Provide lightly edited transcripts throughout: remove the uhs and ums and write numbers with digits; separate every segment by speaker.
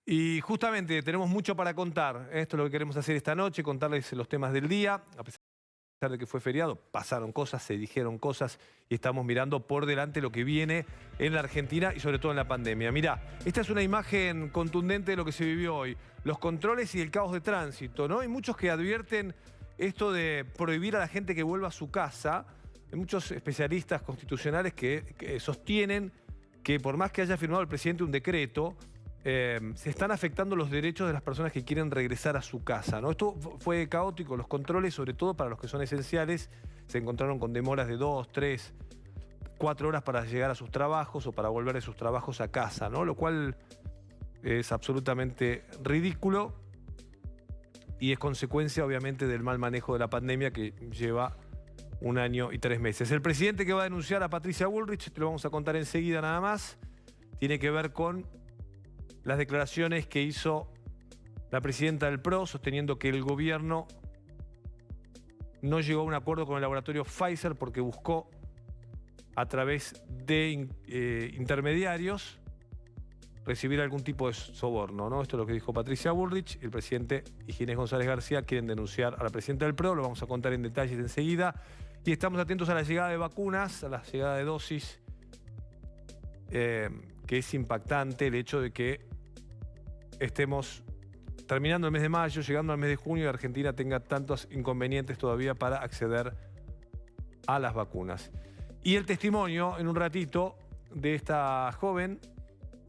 Speaker 1: Y justamente tenemos mucho para contar. Esto es lo que queremos hacer esta noche, contarles los temas del día. A pesar de que fue feriado, pasaron cosas, se dijeron cosas y estamos mirando por delante lo que viene en la Argentina y sobre todo en la pandemia. Mirá, esta es una imagen contundente de lo que se vivió hoy. Los controles y el caos de tránsito, ¿no? Hay muchos que advierten esto de prohibir a la gente que vuelva a su casa. Hay muchos especialistas constitucionales que sostienen que por más que haya firmado el presidente un decreto, se están afectando los derechos de las personas que quieren regresar a su casa, ¿no? Esto fue caótico, los controles, sobre todo para los que son esenciales, se encontraron con demoras de 2, 3, 4 horas para llegar a sus trabajos o para volver de sus trabajos a casa, ¿no? Lo cual es absolutamente ridículo y es consecuencia, obviamente, del mal manejo de la pandemia que lleva 1 año y 3 meses. El presidente que va a denunciar a Patricia Bullrich, te lo vamos a contar enseguida nada más, tiene que ver con las declaraciones que hizo la presidenta del PRO sosteniendo que el gobierno no llegó a un acuerdo con el laboratorio Pfizer porque buscó a través de intermediarios recibir algún tipo de soborno, ¿no? Esto es lo que dijo Patricia Bullrich. El presidente y Ginés González García quieren denunciar a la presidenta del PRO, lo vamos a contar en detalles enseguida. Y estamos atentos a la llegada de vacunas, a la llegada de dosis, que es impactante el hecho de que estemos terminando el mes de mayo, llegando al mes de junio y Argentina tenga tantos inconvenientes todavía para acceder a las vacunas. Y el testimonio, en un ratito, de esta joven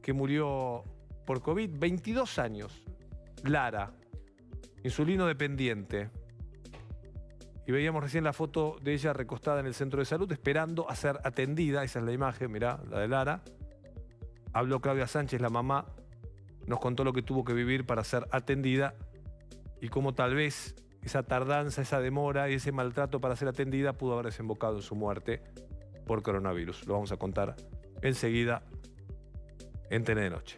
Speaker 1: que murió por COVID, 22 años, Lara, insulino dependiente. Y veíamos recién la foto de ella recostada en el centro de salud esperando a ser atendida. Esa es la imagen, mirá, la de Lara. Habló Claudia Sánchez, la mamá. Nos contó lo que tuvo que vivir para ser atendida y cómo tal vez esa tardanza, esa demora y ese maltrato para ser atendida pudo haber desembocado en su muerte por coronavirus. Lo vamos a contar enseguida en TN de Noche.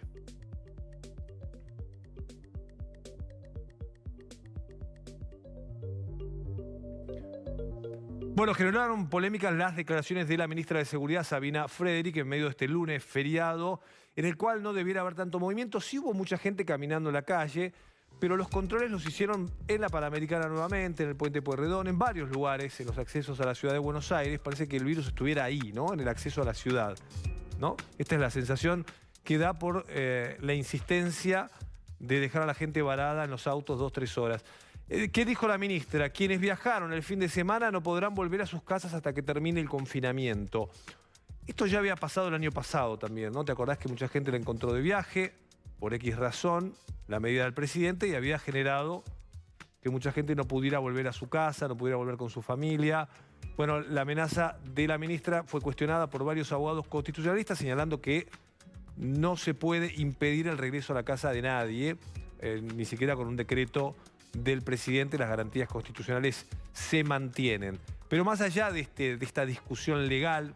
Speaker 1: Bueno, generaron polémicas las declaraciones de la ministra de Seguridad, Sabina Frederick, en medio de este lunes feriado, en el cual no debiera haber tanto movimiento. Sí hubo mucha gente caminando en la calle, pero los controles los hicieron en la Panamericana nuevamente, en el Puente Pueyrredón, en varios lugares, en los accesos a la ciudad de Buenos Aires. Parece que el virus estuviera ahí, ¿no? En el acceso a la ciudad, ¿no? Esta es la sensación que da por la insistencia de dejar a la gente varada en los autos 2, 3 horas. ¿Qué dijo la ministra? Quienes viajaron el fin de semana no podrán volver a sus casas hasta que termine el confinamiento. Esto ya había pasado el año pasado también, ¿no? ¿Te acordás que mucha gente la encontró de viaje? Por X razón, la medida del presidente, y había generado que mucha gente no pudiera volver a su casa, no pudiera volver con su familia. Bueno, la amenaza de la ministra fue cuestionada por varios abogados constitucionalistas, señalando que no se puede impedir el regreso a la casa de nadie, ni siquiera con un decreto del presidente. Las garantías constitucionales se mantienen. Pero más allá de esta discusión legal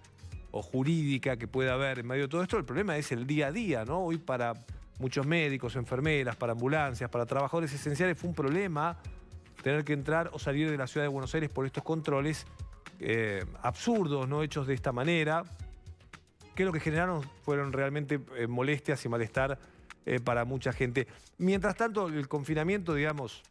Speaker 1: o jurídica que pueda haber en medio de todo esto, el problema es el día a día, ¿no? Hoy para muchos médicos, enfermeras, para ambulancias, para trabajadores esenciales fue un problema tener que entrar o salir de la ciudad de Buenos Aires por estos controles absurdos, ¿no? Hechos de esta manera, que lo que generaron fueron realmente molestias y malestar para mucha gente. Mientras tanto, el confinamiento, digamos,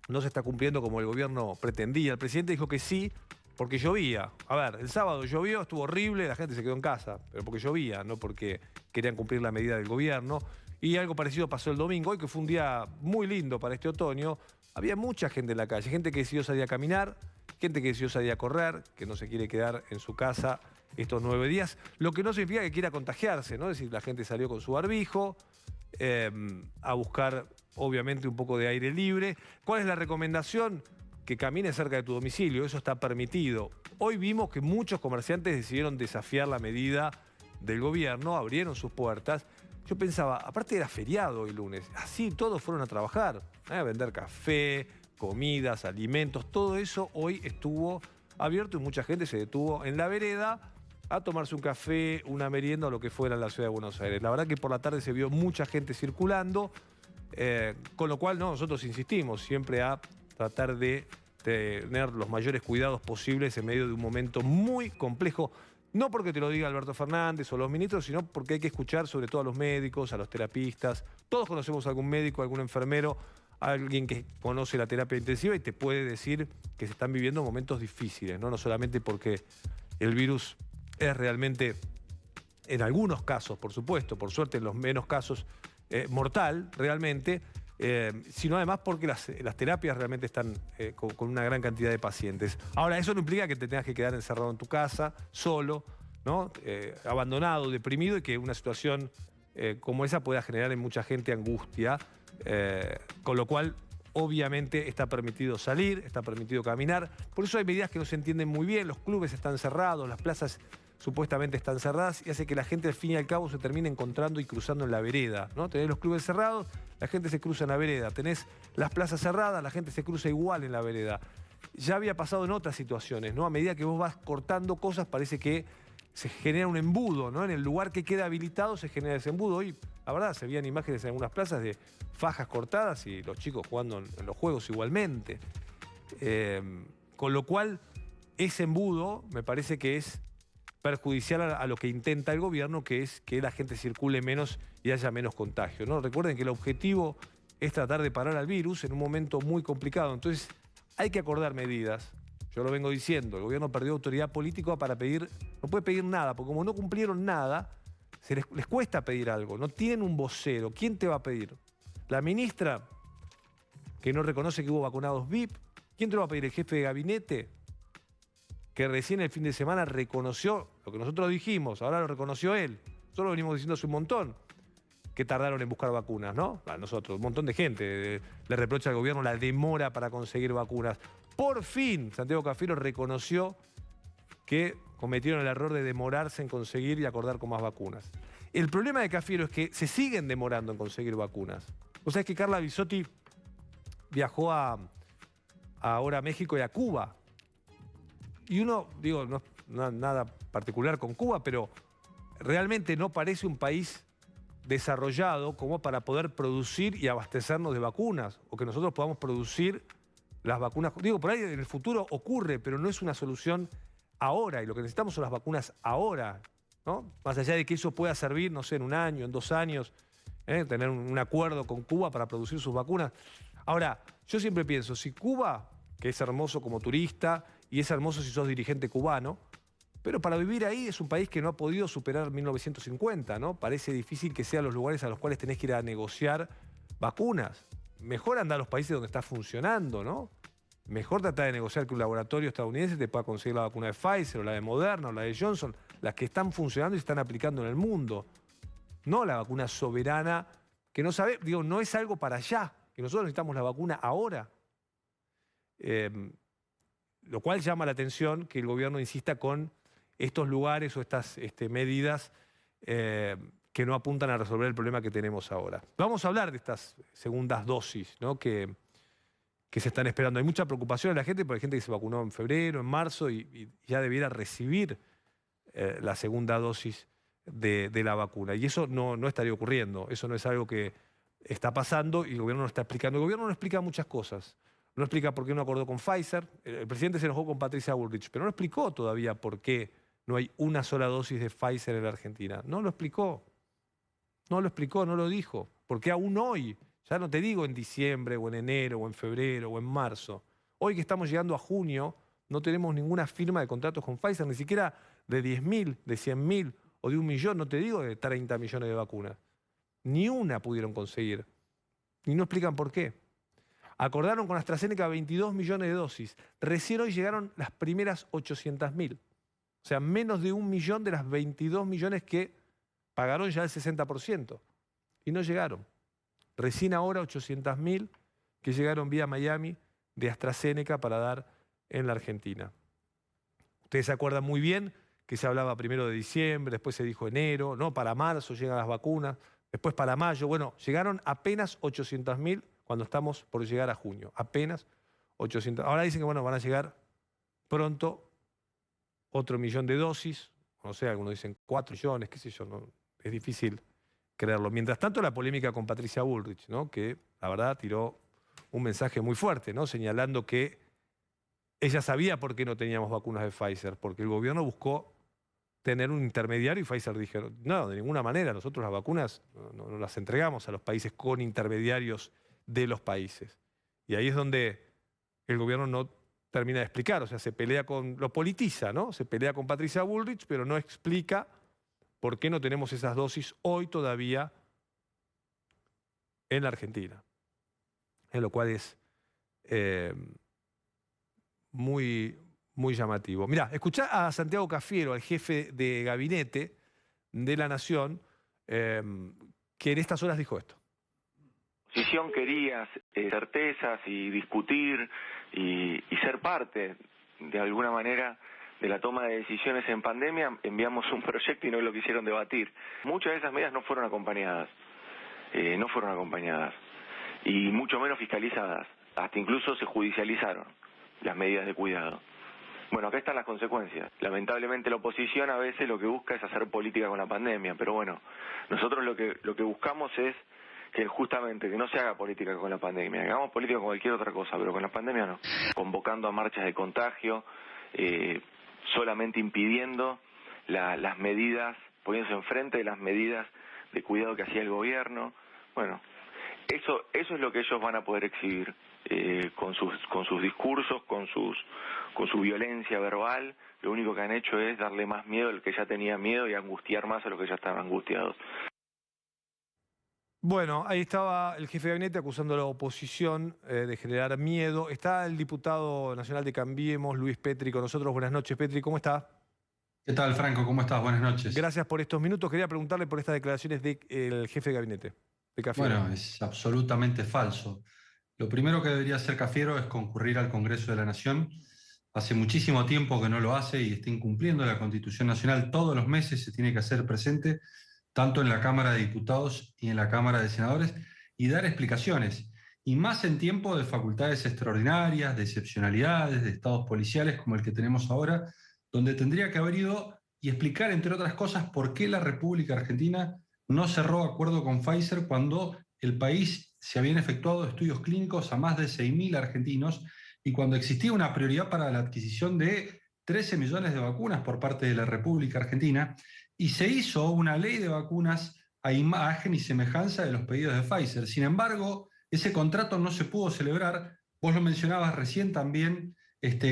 Speaker 1: no se está cumpliendo como el gobierno pretendía. El presidente dijo que sí, porque llovía. A ver, el sábado llovió, estuvo horrible, la gente se quedó en casa, pero porque llovía, no porque querían cumplir la medida del gobierno. Y algo parecido pasó el domingo, hoy que fue un día muy lindo para este otoño. Había mucha gente en la calle, gente que decidió salir a caminar, gente que decidió salir a correr, que no se quiere quedar en su casa estos 9 días, lo que no significa que quiera contagiarse, ¿no? Es decir, la gente salió con su barbijo, a buscar, obviamente, un poco de aire libre. ¿Cuál es la recomendación? Que camine cerca de tu domicilio, eso está permitido. Hoy vimos que muchos comerciantes decidieron desafiar la medida del gobierno, abrieron sus puertas. Yo pensaba, aparte era feriado hoy lunes, así todos fueron a trabajar, a vender café, comidas, alimentos, todo eso hoy estuvo abierto y mucha gente se detuvo en la vereda a tomarse un café, una merienda o lo que fuera en la ciudad de Buenos Aires. La verdad que por la tarde se vio mucha gente circulando, con lo cual nosotros insistimos siempre a tratar de tener los mayores cuidados posibles en medio de un momento muy complejo, No porque te lo diga Alberto Fernández o los ministros, sino porque hay que escuchar sobre todo a los médicos, a los terapistas. Todos conocemos a algún médico, algún enfermero, alguien que conoce la terapia intensiva y te puede decir que se están viviendo momentos difíciles, ¿no? No solamente porque el virus es realmente, en algunos casos, por supuesto, por suerte en los menos casos, mortal realmente, sino además porque las terapias realmente están con una gran cantidad de pacientes. Ahora, eso no implica que te tengas que quedar encerrado en tu casa, solo, ¿no? Abandonado, deprimido, y que una situación como esa pueda generar en mucha gente angustia, con lo cual obviamente está permitido salir, está permitido caminar. Por eso hay medidas que no se entienden muy bien, los clubes están cerrados, las plazas supuestamente están cerradas y hace que la gente al fin y al cabo se termine encontrando y cruzando en la vereda, ¿no? Tenés los clubes cerrados, la gente se cruza en la vereda. Tenés las plazas cerradas, la gente se cruza igual en la vereda. Ya había pasado en otras situaciones, ¿no? A medida que vos vas cortando cosas parece que se genera un embudo, ¿no? En el lugar que queda habilitado se genera ese embudo. Hoy, la verdad, se veían imágenes en algunas plazas de fajas cortadas y los chicos jugando en los juegos igualmente. Con lo cual, ese embudo me parece que es perjudicial a lo que intenta el gobierno, que es que la gente circule menos y haya menos contagio, ¿no? Recuerden que el objetivo es tratar de parar al virus en un momento muy complicado. Entonces, hay que acordar medidas. Yo lo vengo diciendo, el gobierno perdió autoridad política para pedir, no puede pedir nada, porque como no cumplieron nada, les cuesta pedir algo, no tienen un vocero. ¿Quién te va a pedir? ¿La ministra, que no reconoce que hubo vacunados VIP? ¿Quién te lo va a pedir? ¿El jefe de gabinete? Que recién el fin de semana reconoció lo que nosotros dijimos, ahora lo reconoció él. Nosotros lo venimos diciendo hace un montón, que tardaron en buscar vacunas, ¿no? A nosotros, un montón de gente le reprocha al gobierno la demora para conseguir vacunas. Por fin, Santiago Cafiero reconoció que cometieron el error de demorarse en conseguir y acordar con más vacunas. El problema de Cafiero es que se siguen demorando en conseguir vacunas. O sea, es que Carla Bisotti viajó ahora a México y a Cuba. Y uno, digo, no nada particular con Cuba, pero realmente no parece un país desarrollado como para poder producir y abastecernos de vacunas, o que nosotros podamos producir las vacunas. Digo, por ahí en el futuro ocurre, pero no es una solución ahora, y lo que necesitamos son las vacunas ahora, ¿no? Más allá de que eso pueda servir, no sé, en un año, en 2 años, tener un acuerdo con Cuba para producir sus vacunas. Ahora, yo siempre pienso, si Cuba, que es hermoso como turista, y es hermoso si sos dirigente cubano, pero para vivir ahí es un país que no ha podido superar 1950, ¿no? Parece difícil que sean los lugares a los cuales tenés que ir a negociar vacunas. Mejor andar a los países donde está funcionando, ¿no? Mejor tratar de negociar que un laboratorio estadounidense te pueda conseguir la vacuna de Pfizer, o la de Moderna, o la de Johnson, las que están funcionando y se están aplicando en el mundo. No la vacuna soberana, que no sabe, digo, no es algo para allá, que nosotros necesitamos la vacuna ahora. Lo cual llama la atención que el gobierno insista con estos lugares o estas medidas que no apuntan a resolver el problema que tenemos ahora. Vamos a hablar de estas segundas dosis, ¿no? que se están esperando. Hay mucha preocupación en la gente, porque hay gente que se vacunó en febrero, en marzo, y ya debiera recibir la segunda dosis de la vacuna. Y eso no estaría ocurriendo. Eso no es algo que está pasando y el gobierno no está explicando. El gobierno no explica muchas cosas. No explica por qué no acordó con Pfizer. El presidente se enojó con Patricia Bullrich, pero no explicó todavía por qué no hay una sola dosis de Pfizer en la Argentina. No lo explicó. No lo explicó, no lo dijo. Porque aún hoy, ya no te digo en diciembre, o en enero, o en febrero, o en marzo. Hoy que estamos llegando a junio, no tenemos ninguna firma de contratos con Pfizer, ni siquiera de 10.000, de 100.000 o de 1 millón, no te digo de 30 millones de vacunas. Ni una pudieron conseguir. Y no explican por qué. Acordaron con AstraZeneca 22 millones de dosis. Recién hoy llegaron las primeras 800.000. O sea, menos de 1 millón de las 22 millones que pagaron ya el 60%. Y no llegaron. Recién ahora 800.000 que llegaron vía Miami de AstraZeneca para dar en la Argentina. Ustedes se acuerdan muy bien que se hablaba primero de diciembre, después se dijo enero, no, para marzo llegan las vacunas, después para mayo. Bueno, llegaron apenas 800.000 cuando estamos por llegar a junio. Apenas 800. Ahora dicen que bueno, van a llegar pronto otro 1 millón de dosis. No sé, algunos dicen 4 millones, qué sé yo. No, es difícil creerlo. Mientras tanto, la polémica con Patricia Bullrich, ¿no? Que la verdad tiró un mensaje muy fuerte, ¿no? Señalando que ella sabía por qué no teníamos vacunas de Pfizer, porque el gobierno buscó tener un intermediario y Pfizer dijeron, no, de ninguna manera, nosotros las vacunas no las entregamos a los países con intermediarios de los países. Y ahí es donde el gobierno no termina de explicar, o sea, se pelea lo politiza, ¿no? Se pelea con Patricia Bullrich, pero no explica por qué no tenemos esas dosis hoy todavía en la Argentina. En lo cual es muy llamativo. Mirá, escuchá a Santiago Cafiero, el jefe de gabinete de la Nación, que en estas horas dijo esto.
Speaker 2: La oposición quería certezas y discutir y ser parte, de alguna manera, de la toma de decisiones en pandemia. Enviamos un proyecto y no lo quisieron debatir. Muchas de esas medidas no fueron acompañadas, y mucho menos fiscalizadas. Hasta incluso se judicializaron las medidas de cuidado. Bueno, acá están las consecuencias. Lamentablemente la oposición a veces lo que busca es hacer política con la pandemia, pero bueno, nosotros lo que buscamos es que justamente que no se haga política con la pandemia, hagamos política con cualquier otra cosa, pero con la pandemia no. Convocando a marchas de contagio, solamente impidiendo las medidas, poniéndose enfrente de las medidas de cuidado que hacía el gobierno. Bueno, eso es lo que ellos van a poder exhibir con sus discursos, con su violencia verbal. Lo único que han hecho es darle más miedo al que ya tenía miedo y angustiar más a los que ya estaban angustiados.
Speaker 1: Bueno, ahí estaba el jefe de gabinete acusando a la oposición de generar miedo. Está el diputado nacional de Cambiemos, Luis Petri, con nosotros. Buenas noches, Petri, ¿cómo está?
Speaker 3: ¿Qué tal, Franco? ¿Cómo estás? Buenas noches.
Speaker 1: Gracias por estos minutos. Quería preguntarle por estas declaraciones del jefe de gabinete de Cafiero.
Speaker 3: Bueno, es absolutamente falso. Lo primero que debería hacer Cafiero es concurrir al Congreso de la Nación. Hace muchísimo tiempo que no lo hace y está incumpliendo la Constitución Nacional. Todos los meses se tiene que hacer presente, tanto en la Cámara de Diputados y en la Cámara de Senadores, y dar explicaciones. Y más en tiempo de facultades extraordinarias, de excepcionalidades, de estados policiales como el que tenemos ahora, donde tendría que haber ido y explicar, entre otras cosas, por qué la República Argentina no cerró acuerdo con Pfizer cuando el país se habían efectuado estudios clínicos a más de 6.000 argentinos y cuando existía una prioridad para la adquisición de 13 millones de vacunas por parte de la República Argentina, y se hizo una ley de vacunas a imagen y semejanza de los pedidos de Pfizer. Sin embargo, ese contrato no se pudo celebrar. Vos lo mencionabas recién también,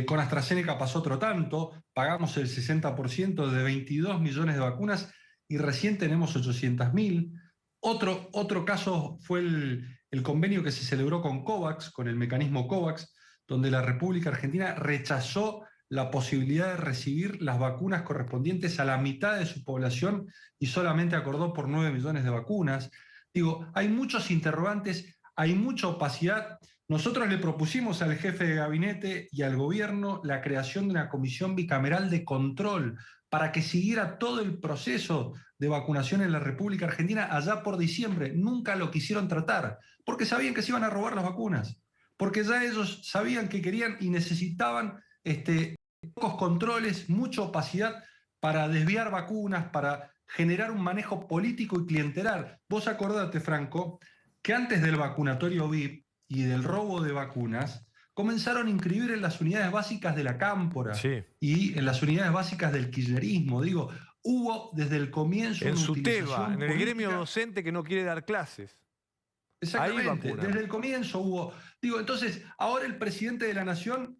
Speaker 3: con AstraZeneca pasó otro tanto, pagamos el 60% de 22 millones de vacunas y recién tenemos 800.000. Otro caso fue el convenio que se celebró con COVAX, con el mecanismo COVAX, donde la República Argentina rechazó la posibilidad de recibir las vacunas correspondientes a la mitad de su población y solamente acordó por 9 millones de vacunas. Digo, hay muchos interrogantes, hay mucha opacidad. Nosotros le propusimos al jefe de gabinete y al gobierno la creación de una comisión bicameral de control para que siguiera todo el proceso de vacunación en la República Argentina allá por diciembre. Nunca lo quisieron tratar, porque sabían que se iban a robar las vacunas, porque ya ellos sabían que querían y necesitaban pocos controles, mucha opacidad para desviar vacunas, para generar un manejo político y clientelar. Vos acordate, Franco, que antes del vacunatorio VIP y del robo de vacunas, comenzaron a inscribir en las unidades básicas de la Cámpora,
Speaker 1: sí,
Speaker 3: y en las unidades básicas del kirchnerismo. Digo, hubo desde el comienzo
Speaker 1: en
Speaker 3: una
Speaker 1: SUTEBA, en el
Speaker 3: política,
Speaker 1: gremio docente que no quiere dar clases.
Speaker 3: Exactamente, desde el comienzo hubo. Digo, entonces, ahora el presidente de la Nación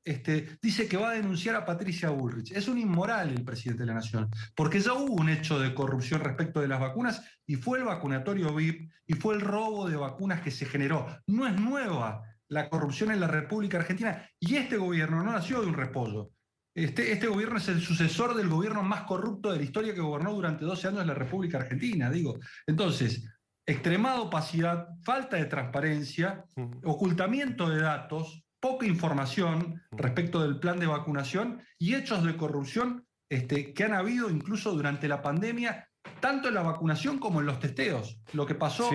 Speaker 3: dice que va a denunciar a Patricia Bullrich. Es un inmoral el presidente de la Nación, porque ya hubo un hecho de corrupción respecto de las vacunas y fue el vacunatorio VIP y fue el robo de vacunas que se generó. No es nueva la corrupción en la República Argentina y este gobierno no nació de un repollo. Este gobierno es el sucesor del gobierno más corrupto de la historia que gobernó durante 12 años la República Argentina. Digo, entonces, extremada opacidad, falta de transparencia, ocultamiento de datos, poca información respecto del plan de vacunación y hechos de corrupción que han habido incluso durante la pandemia, tanto en la vacunación como en los testeos. Lo que pasó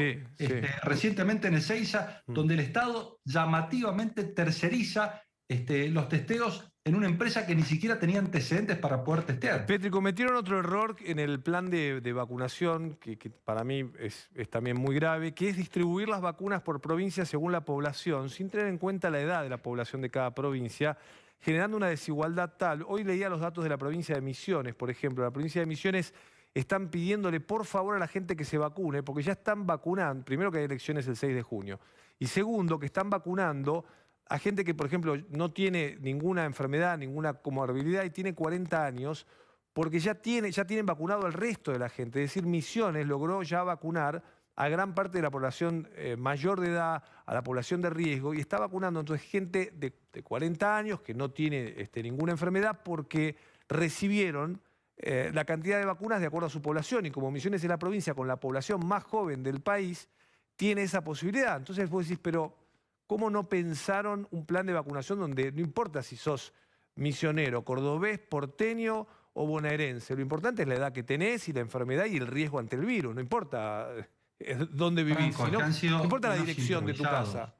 Speaker 3: recientemente en Ezeiza, donde el Estado llamativamente terceriza los testeos en una empresa que ni siquiera tenía antecedentes para poder testear.
Speaker 1: Petri, cometieron otro error en el plan de vacunación, que para mí es también muy grave, que es distribuir las vacunas por provincia según la población, sin tener en cuenta la edad de la población de cada provincia, generando una desigualdad tal. Hoy leía los datos de la provincia de Misiones, por ejemplo. La provincia de Misiones están pidiéndole por favor a la gente que se vacune, porque ya están vacunando, primero que hay elecciones el 6 de junio, y segundo que están vacunando a gente que, por ejemplo, no tiene ninguna enfermedad, ninguna comorbilidad y tiene 40 años, porque ya tienen vacunado al resto de la gente. Es decir, Misiones logró ya vacunar a gran parte de la población mayor de edad, a la población de riesgo, y está vacunando entonces gente de 40 años que no tiene ninguna enfermedad porque recibieron la cantidad de vacunas de acuerdo a su población. Y como Misiones es la provincia con la población más joven del país, tiene esa posibilidad. Entonces vos decís, pero ¿cómo no pensaron un plan de vacunación donde no importa si sos misionero, cordobés, porteño o bonaerense? Lo importante es la edad que tenés y la enfermedad y el riesgo ante el virus. No importa dónde vivís,
Speaker 3: Franco,
Speaker 1: no importa la dirección de tu casa.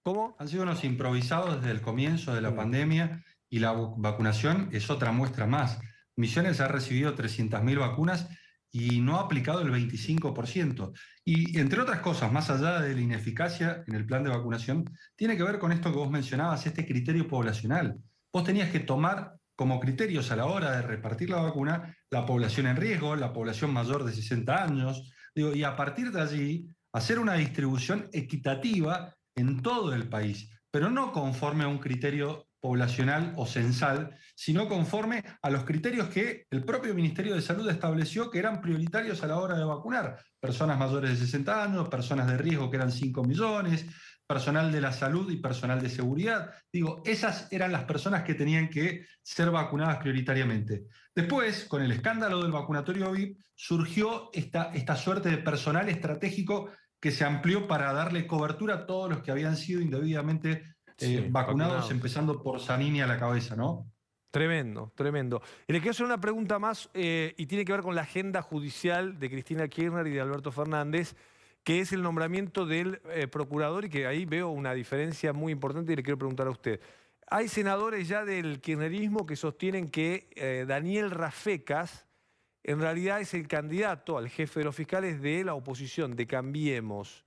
Speaker 1: ¿Cómo?
Speaker 3: Han sido unos improvisados desde el comienzo de la pandemia y la vacunación es otra muestra más. Misiones ha recibido 300.000 vacunas y no ha aplicado el 25%. Y entre otras cosas, más allá de la ineficacia en el plan de vacunación, tiene que ver con esto que vos mencionabas, este criterio poblacional. Vos tenías que tomar como criterios a la hora de repartir la vacuna la población en riesgo, la población mayor de 60 años, y a partir de allí hacer una distribución equitativa en todo el país, pero no conforme a un criterio poblacional o censal, sino conforme a los criterios que el propio Ministerio de Salud estableció que eran prioritarios a la hora de vacunar. Personas mayores de 60 años, personas de riesgo que eran 5 millones, personal de la salud y personal de seguridad. Digo, esas eran las personas que tenían que ser vacunadas prioritariamente. Después, con el escándalo del vacunatorio VIP, surgió esta suerte de personal estratégico que se amplió para darle cobertura a todos los que habían sido indebidamente vacunados, empezando por Zanini a la cabeza, ¿no?
Speaker 1: Tremendo, tremendo. Y le quiero hacer una pregunta más y tiene que ver con la agenda judicial de Cristina Kirchner y de Alberto Fernández, que es el nombramiento del procurador y que ahí veo una diferencia muy importante y le quiero preguntar a usted. Hay senadores ya del kirchnerismo que sostienen que Daniel Rafecas en realidad es el candidato al jefe de los fiscales de la oposición, de Cambiemos,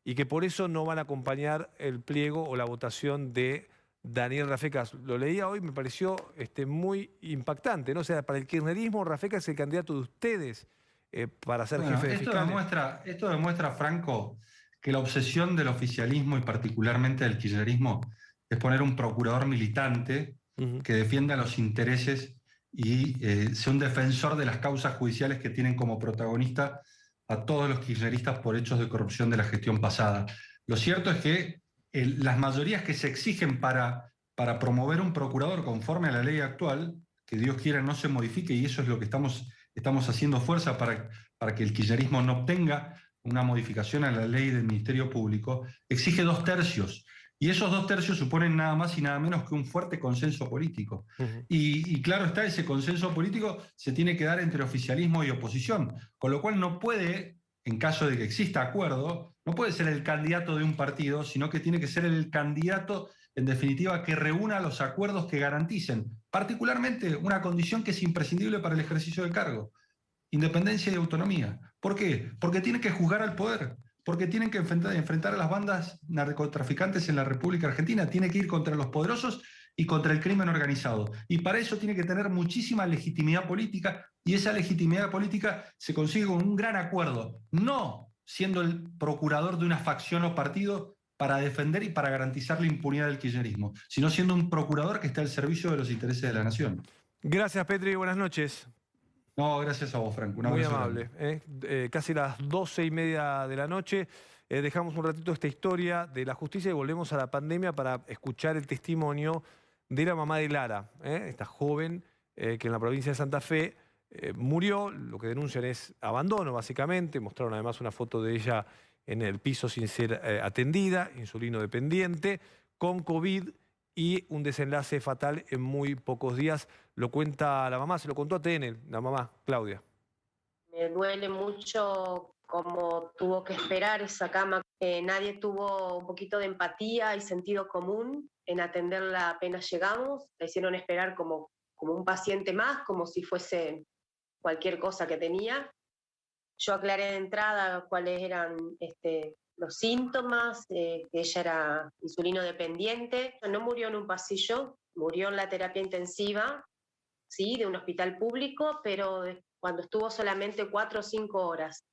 Speaker 1: y que por eso no van a acompañar el pliego o la votación de Daniel Rafecas. Lo leía hoy, me pareció muy impactante, ¿no? O sea, para el kirchnerismo, Rafecas es el candidato de ustedes para ser jefe de fiscales.
Speaker 3: Esto demuestra, Franco, que la obsesión del oficialismo y particularmente del kirchnerismo es poner un procurador militante que defienda los intereses y sea un defensor de las causas judiciales que tienen como protagonista a todos los kirchneristas por hechos de corrupción de la gestión pasada. Lo cierto es que las mayorías que se exigen para promover un procurador conforme a la ley actual, que Dios quiera no se modifique, y eso es lo que estamos haciendo fuerza para que el kirchnerismo no obtenga una modificación a la ley del Ministerio Público, exige 2/3. Y esos 2/3 suponen nada más y nada menos que un fuerte consenso político. Y claro está, ese consenso político se tiene que dar entre oficialismo y oposición, con lo cual no puede, en caso de que exista acuerdo, no puede ser el candidato de un partido, sino que tiene que ser el candidato, en definitiva, que reúna los acuerdos que garanticen, particularmente una condición que es imprescindible para el ejercicio del cargo: independencia y autonomía. ¿Por qué? Porque tiene que juzgar al poder, porque tienen que enfrentar a las bandas narcotraficantes en la República Argentina, tiene que ir contra los poderosos y contra el crimen organizado. Y para eso tiene que tener muchísima legitimidad política, y esa legitimidad política se consigue con un gran acuerdo, no siendo el procurador de una facción o partido para defender y para garantizar la impunidad del kirchnerismo, sino siendo un procurador que está al servicio de los intereses de la nación.
Speaker 1: Gracias, Petri, buenas noches.
Speaker 3: No, gracias a vos, Franco.
Speaker 1: Muy amable. Casi las 12:30 de la noche. Dejamos un ratito esta historia de la justicia y volvemos a la pandemia para escuchar el testimonio de la mamá de Lara, esta joven que en la provincia de Santa Fe murió. Lo que denuncian es abandono, básicamente. Mostraron además una foto de ella en el piso sin ser atendida, insulino dependiente, con COVID y un desenlace fatal en muy pocos días. Lo cuenta la mamá, se lo contó a TN, la mamá, Claudia.
Speaker 4: Me duele mucho cómo tuvo que esperar esa cama. Nadie tuvo un poquito de empatía y sentido común en atenderla apenas llegamos. La hicieron esperar como un paciente más, como si fuese cualquier cosa que tenía. Yo aclaré de entrada cuáles eran los síntomas, que ella era insulino dependiente. No murió en un pasillo, murió en la terapia intensiva, sí, de un hospital público, pero cuando estuvo solamente 4 o 5 horas.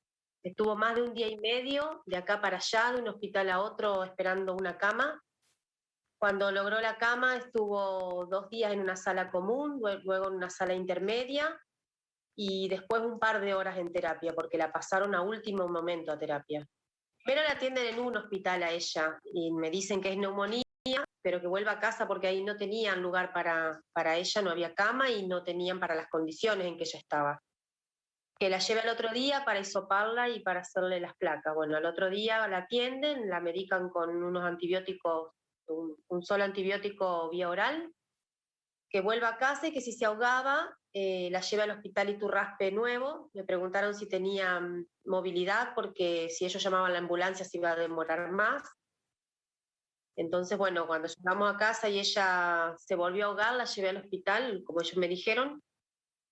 Speaker 4: Estuvo más de un día y medio, de acá para allá, de un hospital a otro, esperando una cama. Cuando logró la cama, estuvo 2 días en una sala común, luego en una sala intermedia, y después un par de horas en terapia, porque la pasaron a último momento a terapia. Pero la atienden en un hospital a ella, y me dicen que es neumonía, pero que vuelva a casa porque ahí no tenían lugar para ella, no había cama y no tenían para las condiciones en que ella estaba. Que la lleve al otro día para hisoparla y para hacerle las placas. Bueno, al otro día la atienden, la medican con unos antibióticos, un solo antibiótico vía oral, que vuelva a casa y que si se ahogaba, la lleve al hospital Iturraspe nuevo. Me preguntaron si tenía movilidad, porque si ellos llamaban a la ambulancia se iba a demorar más. Entonces, bueno, cuando llegamos a casa y ella se volvió a ahogar, la llevé al hospital, como ellos me dijeron.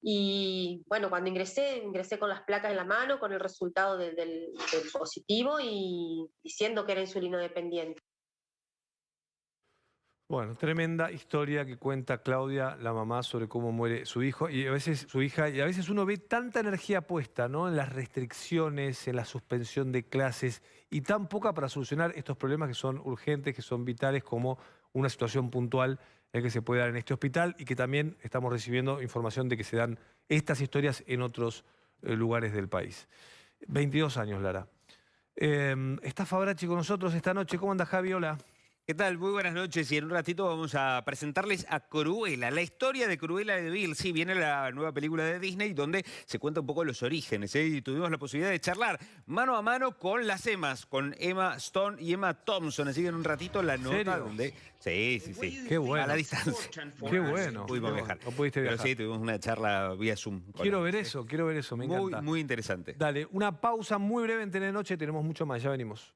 Speaker 4: Y bueno, cuando ingresé con las placas en la mano, con el resultado del positivo y diciendo que era insulino dependiente.
Speaker 1: Bueno, tremenda historia que cuenta Claudia, la mamá, sobre cómo muere su hijo y a veces su hija, y a veces uno ve tanta energía puesta, ¿no?, en las restricciones, en la suspensión de clases y tan poca para solucionar estos problemas que son urgentes, que son vitales, como una situación puntual que se puede dar en este hospital, y que también estamos recibiendo información de que se dan estas historias en otros lugares del país. 22 años, Lara. Está Fabrachi con nosotros esta noche. ¿Cómo anda, Javi? Hola.
Speaker 5: ¿Qué tal? Muy buenas noches, y en un ratito vamos a presentarles a Cruella, la historia de Cruella de Vil. Sí, viene la nueva película de Disney donde se cuenta un poco los orígenes, ¿eh? Y tuvimos la posibilidad de charlar mano a mano con las Emmas, con Emma Stone y Emma Thompson. Así que en un ratito la nota
Speaker 1: ¿Serio?
Speaker 5: donde... Sí.
Speaker 1: Qué bueno.
Speaker 5: A la distancia.
Speaker 1: Qué bueno.
Speaker 5: Pudimos viajar.
Speaker 1: No pudiste viajar.
Speaker 5: Pero sí, tuvimos una charla vía Zoom.
Speaker 1: Quiero ver eso, me encanta.
Speaker 5: Muy interesante.
Speaker 1: Dale, una pausa muy breve en Telenoche, tenemos mucho más, ya venimos.